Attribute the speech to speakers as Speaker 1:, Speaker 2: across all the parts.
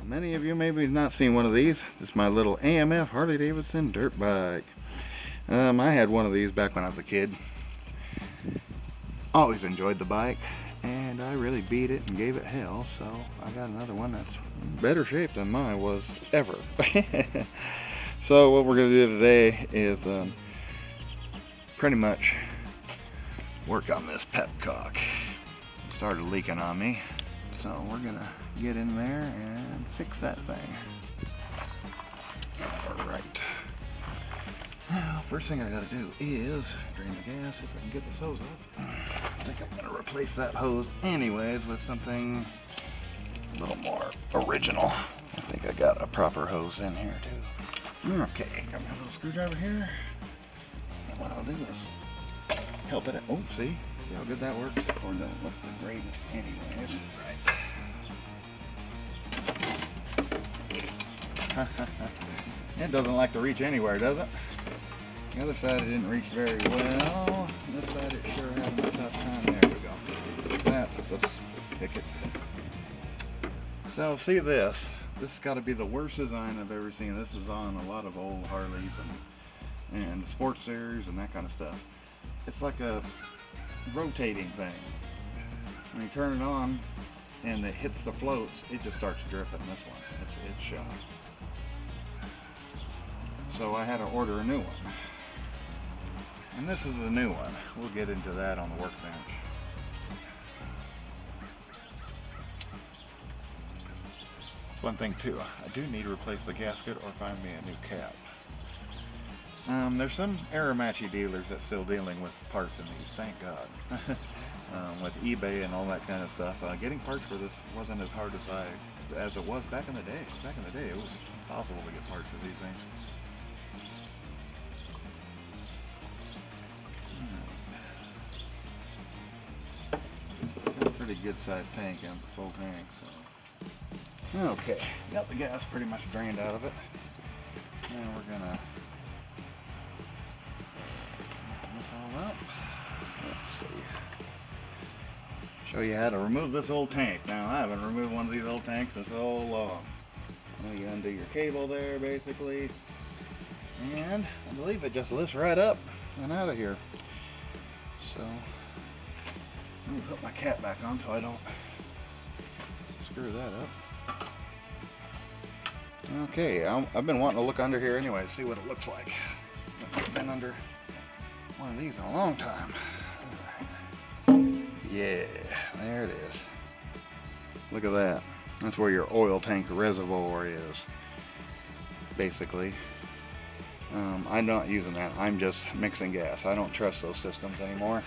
Speaker 1: Many of you maybe have not seen one of these. This is my little AMF Harley Davidson dirt bike. I had one of these back when I was a kid. Always enjoyed the bike, and I really beat it and gave it hell, so I got another one that's in better shape than mine was ever. So what we're going to do today is pretty much work on this Petcock. It started leaking on me, so we're going to get in there and fix that thing. Alright. Now, first thing I gotta do is drain the gas if I can get this hose up. I think I'm gonna replace that hose anyways with something a little more original. I think I got a proper hose in here too. Okay, got my little screwdriver here. And what I'll do is help it. Oh, see how good that works? Or don't look the greatest anyways. Right. It doesn't like to reach anywhere, does it? The other side it didn't reach very well. This side it sure had a tough time. There we go. That's the ticket. So see this. This has got to be the worst design I've ever seen. This is on a lot of old Harleys and sports series and that kind of stuff. It's like a rotating thing. When you turn it on and it hits the floats, it just starts dripping. This one, it's shot. So I had to order a new one. And this is the new one. We'll get into that on the workbench. That's one thing too. I do need to replace the gasket or find me a new cap. There's some Aermacchi dealers that's still dealing with parts in these, thank God. With eBay and all that kind of stuff. Getting parts for this wasn't as hard as it was back in the day. Back in the day it was impossible to get parts for these things. Pretty good sized tank in the full tank. So. Okay, got the gas pretty much drained out of it. And we're gonna open this all up. Let's see. Show you how to remove this old tank. Now I haven't removed one of these old tanks in so long. Well, you undo your cable there basically. And I believe it just lifts right up and out of here. So let me put my cap back on so I don't screw that up. Okay, I've been wanting to look under here anyway, see what it looks like. I've been under one of these in a long time. Yeah, there it is. Look at that. That's where your oil tank reservoir is, basically. I'm not using that. I'm just mixing gas. I don't trust those systems anymore.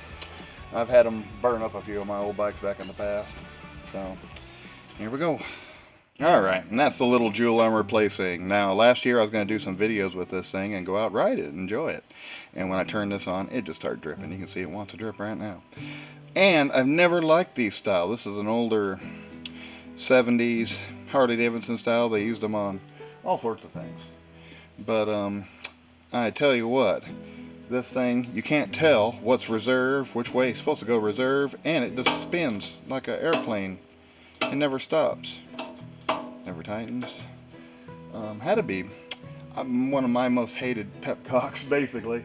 Speaker 1: I've had them burn up a few of my old bikes back in the past. So, here we go. Alright, and that's the little jewel I'm replacing. Now, last year I was going to do some videos with this thing and go out ride it and enjoy it. And when I turn this on, it just started dripping. You can see it wants to drip right now. And I've never liked these style. This is an older 70s Harley-Davidson style. They used them on all sorts of things. But, I tell you what. This thing, you can't tell what's reserve, which way it's supposed to go reserve, and it just spins like an airplane. It never stops. Never tightens. Had to be one of my most hated Petcocks, basically.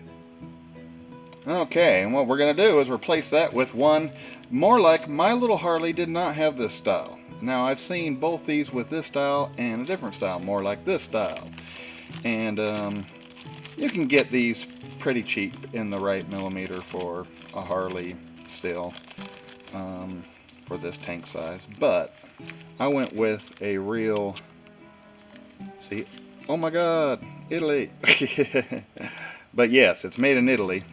Speaker 1: Okay, and what we're going to do is replace that with one more like my little Harley did not have this style. Now, I've seen both these with this style and a different style, more like this style. And you can get these pretty cheap in the right millimeter for a Harley still, for this tank size, but I went with a real, see, oh my god, Italy. But yes, it's made in Italy,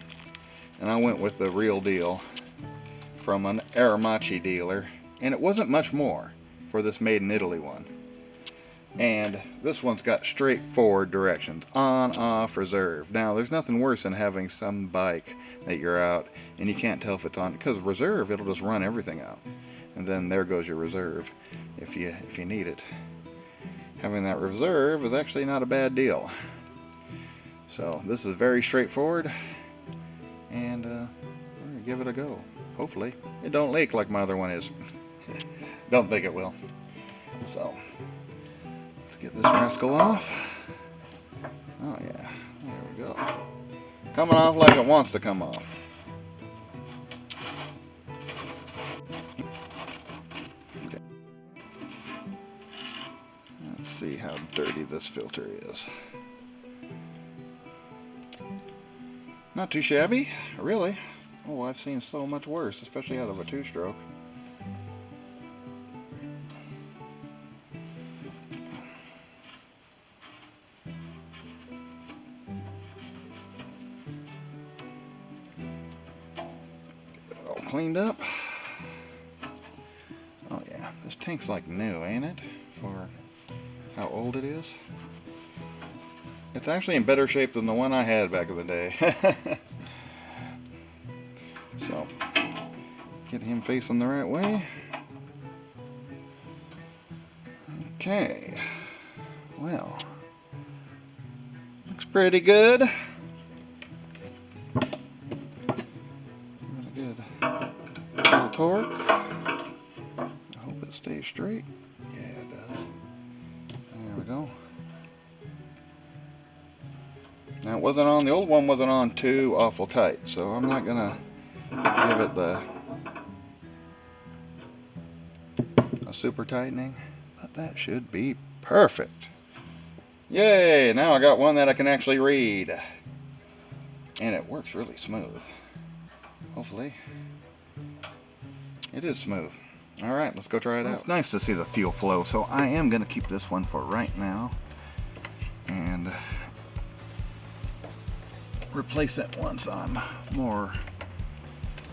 Speaker 1: and I went with the real deal from an Aermacchi dealer, and it wasn't much more for this made in Italy one. And this one's got straightforward directions, on, off, reserve. Now, there's nothing worse than having some bike that you're out and you can't tell if it's on, because reserve, it'll just run everything out. And then there goes your reserve if you need it. Having that reserve is actually not a bad deal. So this is very straightforward, and we're gonna give it a go. Hopefully it don't leak like my other one is. Don't think it will. So get this rascal off. Oh yeah, there we go. Coming off like it wants to come off. Let's see how dirty this filter is. Not too shabby, really. Oh, I've seen so much worse, especially out of a two-stroke. Cleaned up. Oh yeah, this tank's like new, ain't it? For how old it is. It's actually in better shape than the one I had back in the day. So, get him facing the right way. Okay. Well, looks pretty good. Little torque. I hope it stays straight. Yeah, it does. There we go. Now it wasn't on, the old one wasn't on too awful tight, so I'm not gonna give it a super tightening, but that should be perfect. Yay! Now I got one that I can actually read, and it works really smooth. Hopefully. It is smooth. Alright, let's go try it out. It's nice to see the fuel flow, so I am going to keep this one for right now. And replace it once I'm more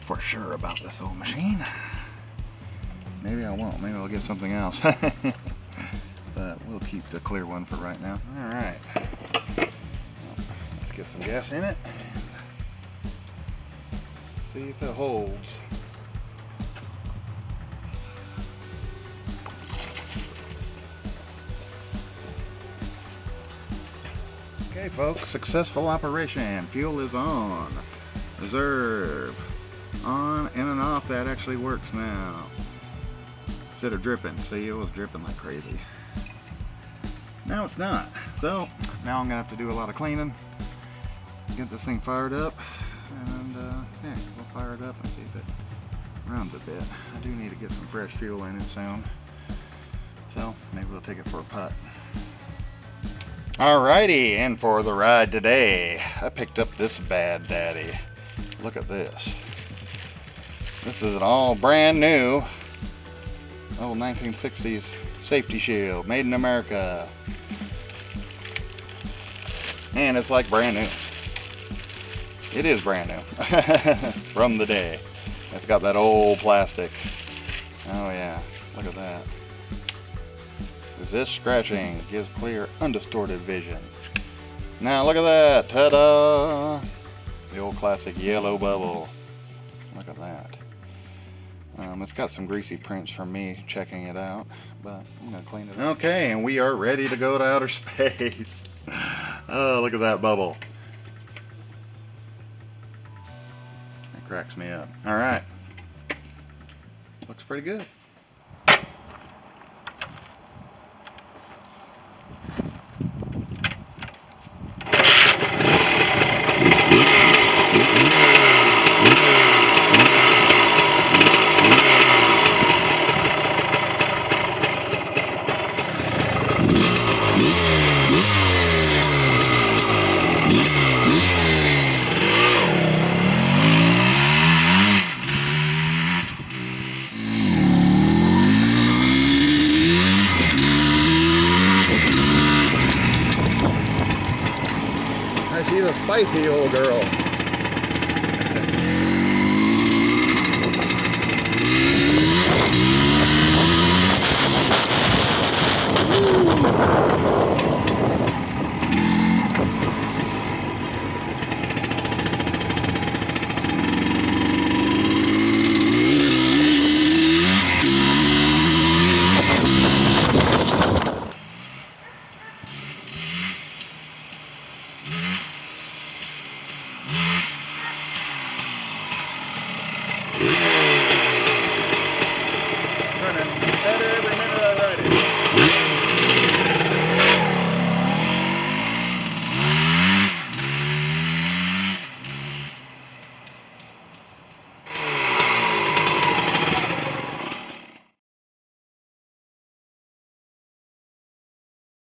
Speaker 1: for sure about this old machine. Maybe I won't. Maybe I'll get something else. But we'll keep the clear one for right now. Alright. Let's get some gas in it. See if it holds. Okay folks, successful operation. Fuel is on. Reserve. On and an off. That actually works now. Instead of dripping. See, it was dripping like crazy. Now it's not. So, now I'm going to have to do a lot of cleaning. Get this thing fired up. And, yeah, we'll fire it up and see if it runs a bit. I do need to get some fresh fuel in it soon. So, maybe we'll take it for a putt. Alrighty, and for the ride today, I picked up this bad daddy. Look at this. This is an all brand new old 1960s safety shield, made in America. And it's like brand new. It is brand new from the day. It's got that old plastic. Oh yeah, look at that. Resist scratching, gives clear, undistorted vision. Now look at that, ta-da! The old classic yellow bubble. Look at that. It's got some greasy prints from me checking it out, but I'm gonna clean it up. Okay, and we are ready to go to outer space. Oh, look at that bubble. That cracks me up. All right, looks pretty good. She's a spicy old girl. Woo.